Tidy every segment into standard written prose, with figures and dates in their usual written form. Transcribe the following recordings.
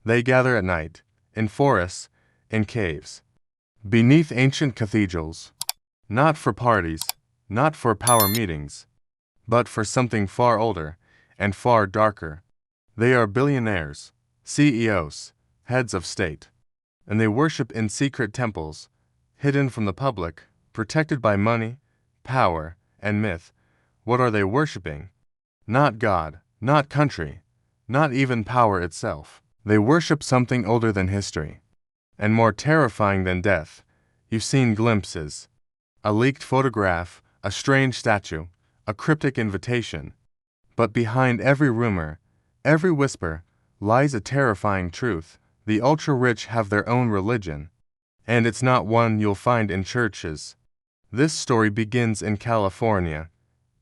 They gather at night, in forests, in caves, beneath ancient cathedrals, not for parties, not for power meetings, but for something far older and far darker. They are billionaires, CEOs, heads of state, and they worship in secret temples, hidden from the public, protected by money, power, and myth. What are they worshiping? Not God, not country, not even power itself. They worship something older than history, and more terrifying than death. You've seen glimpses. A leaked photograph, a strange statue, a cryptic invitation. But behind every rumor, every whisper, lies a terrifying truth. The ultra-rich have their own religion, and it's not one you'll find in churches. This story begins in California,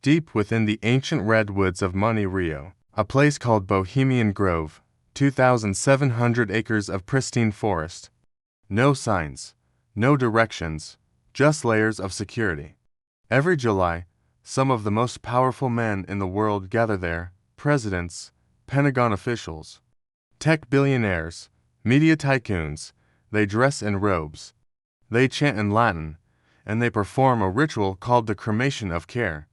deep within the ancient redwoods of Monte Rio, a place called Bohemian Grove, 2,700 acres of pristine forest. No signs, no directions, just layers of security. Every July, some of the most powerful men in the world gather there, presidents, Pentagon officials, tech billionaires, media tycoons. They dress in robes, they chant in Latin, and they perform a ritual called the cremation of care.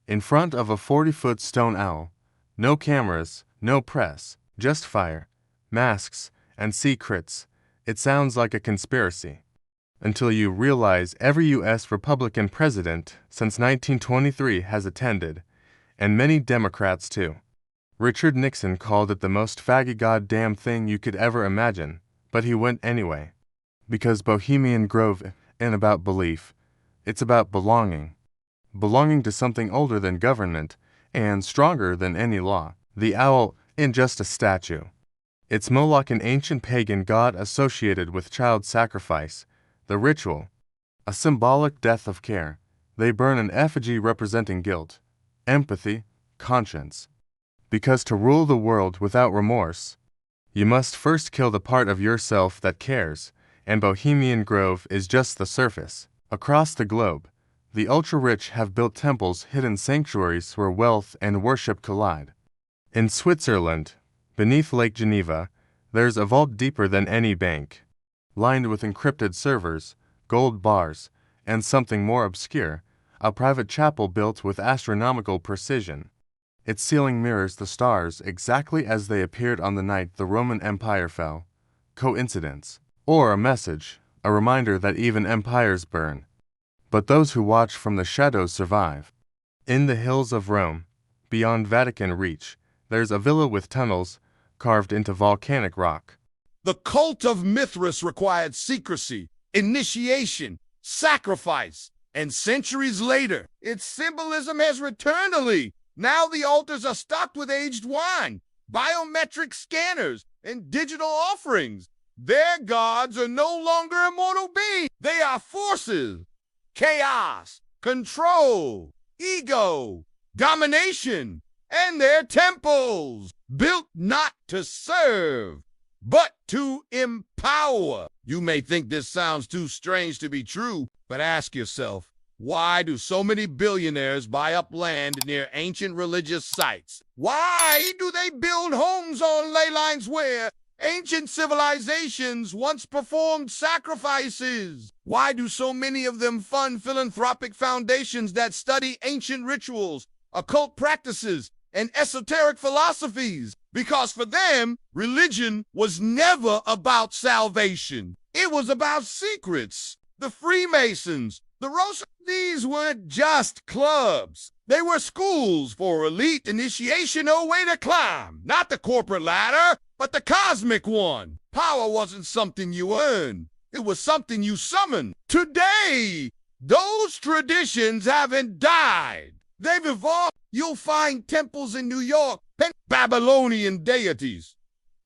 In front of a 40-foot stone owl, no cameras, no press, just fire, masks, and secrets. It sounds like a conspiracy. Until you realize every U.S. Republican president since 1923 has attended, and many Democrats too. Richard Nixon called it the most faggy goddamn thing you could ever imagine, but he went anyway. Because Bohemian Grove ain't about belief, it's about belonging. Belonging to something older than government and stronger than any law. The owl ain't just a statue. It's Moloch, an ancient pagan god associated with child sacrifice. The ritual, a symbolic death of care. They burn an effigy representing guilt, empathy, conscience. Because to rule the world without remorse, you must first kill the part of yourself that cares, and Bohemian Grove is just the surface. Across the globe, the ultra-rich have built temples, hidden sanctuaries where wealth and worship collide. In Switzerland, beneath Lake Geneva, there's a vault deeper than any bank, lined with encrypted servers, gold bars, and something more obscure, a private chapel built with astronomical precision. Its ceiling mirrors the stars exactly as they appeared on the night the Roman Empire fell. Coincidence? Or a message, a reminder that even empires burn, but those who watch from the shadows survive. In the hills of Rome, beyond Vatican reach, there's a villa with tunnels carved into volcanic rock. The cult of Mithras required secrecy, initiation, sacrifice, and centuries later, its symbolism has returned to Lee. Now the altars are stocked with aged wine, biometric scanners, and digital offerings. Their gods are no longer immortal beings. They are forces. Chaos, control, ego, domination, and their temples, built not to serve, but to empower. You may think this sounds too strange to be true, but ask yourself, why do so many billionaires buy up land near ancient religious sites? Why do they build homes on ley lines where ancient civilizations once performed sacrifices? Why do so many of them fund philanthropic foundations that study ancient rituals, occult practices, and esoteric philosophies? Because for them, religion was never about salvation. It was about secrets. The Freemasons, the Rosicrucians, these weren't just clubs. They were schools for elite initiation, no way to climb. Not the corporate ladder, but the cosmic one. Power wasn't something you earned. It was something you summoned. Today, those traditions haven't died. They've evolved. You'll find temples in New York, Babylonian deities,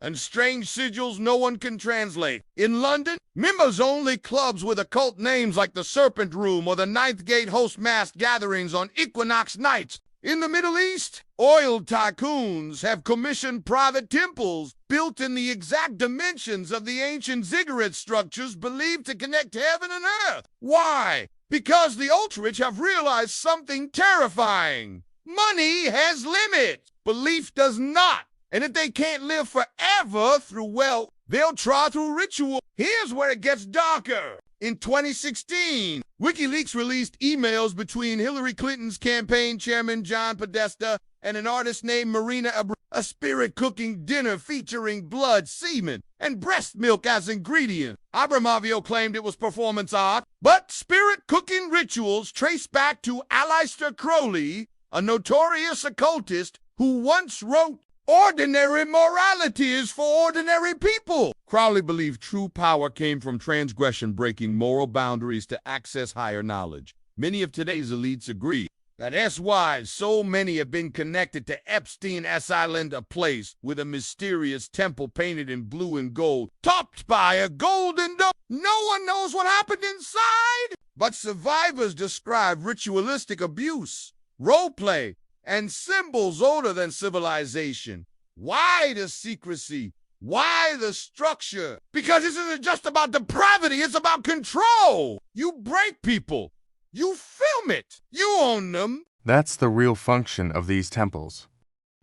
and strange sigils no one can translate. In London, members-only clubs with occult names like the Serpent Room or the Ninth Gate host mass gatherings on equinox nights. In the Middle East, oil tycoons have commissioned private temples built in the exact dimensions of the ancient ziggurat structures believed to connect heaven and earth. Why? Because the ultra-rich have realized something terrifying. Money has limits. Belief does not. And if they can't live forever through wealth, they'll try through ritual. Here's where it gets darker. In 2016, WikiLeaks released emails between Hillary Clinton's campaign chairman John Podesta and an artist named Marina Abreu, a spirit cooking dinner featuring blood, semen, and breast milk as ingredients. Abramovio claimed it was performance art, but spirit cooking rituals trace back to Aleister Crowley, a notorious occultist who once wrote, "Ordinary morality is for ordinary people." Crowley believed true power came from transgression, breaking moral boundaries to access higher knowledge. Many of today's elites agree that that's why so many have been connected to Epstein's Island, a place with a mysterious temple painted in blue and gold, topped by a golden dome. No one knows what happened inside, but survivors describe ritualistic abuse, role play, and symbols older than civilization. Why the secrecy? Why the structure? Because this isn't just about depravity, it's about control. You break people. You film it. You own them. That's the real function of these temples.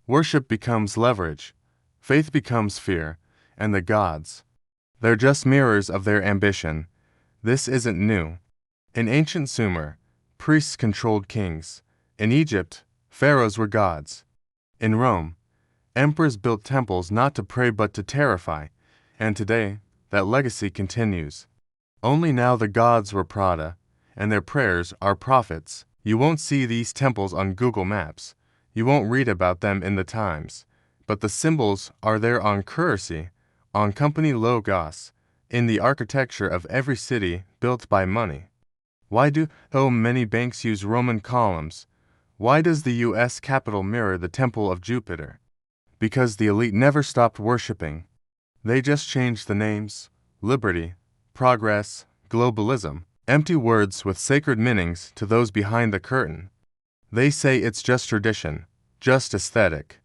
Worship becomes leverage, faith becomes fear, and the gods, they're just mirrors of their ambition. This isn't new. In ancient Sumer, priests controlled kings. In Egypt, pharaohs were gods. In Rome, emperors built temples not to pray but to terrify, and today, that legacy continues. Only now the gods were Prada, and their prayers are prophets. You won't see these temples on Google Maps. You won't read about them in the Times. But the symbols are there on currency, on company logos, in the architecture of every city built by money. Why do so many banks use Roman columns? Why does the U.S. Capitol mirror the Temple of Jupiter? Because the elite never stopped worshiping. They just changed the names: liberty, progress, globalism. Empty words with sacred meanings to those behind the curtain. They say it's just tradition, just aesthetic.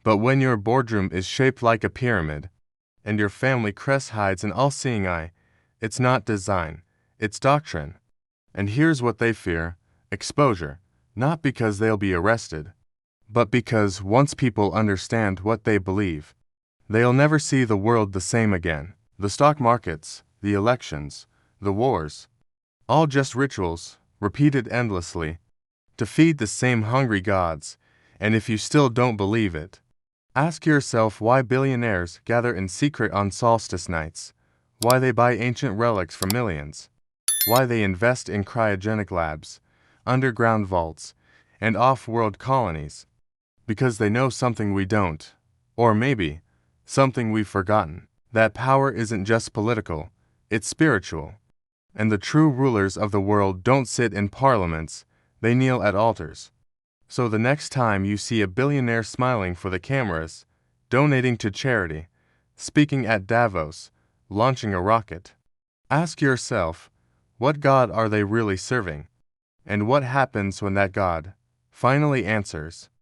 But when your boardroom is shaped like a pyramid, and your family crest hides an all-seeing eye, it's not design, it's doctrine. And here's what they fear: exposure, not because they'll be arrested, but because once people understand what they believe, they'll never see the world the same again. The stock markets, the elections, the wars, all just rituals, repeated endlessly, to feed the same hungry gods. And if you still don't believe it, ask yourself why billionaires gather in secret on solstice nights, why they buy ancient relics for millions, why they invest in cryogenic labs, underground vaults, and off-world colonies. Because they know something we don't, or maybe something we've forgotten, that power isn't just political, it's spiritual. And the true rulers of the world don't sit in parliaments, they kneel at altars. So the next time you see a billionaire smiling for the cameras, donating to charity, speaking at Davos, launching a rocket, ask yourself, what God are they really serving? And what happens when that God finally answers?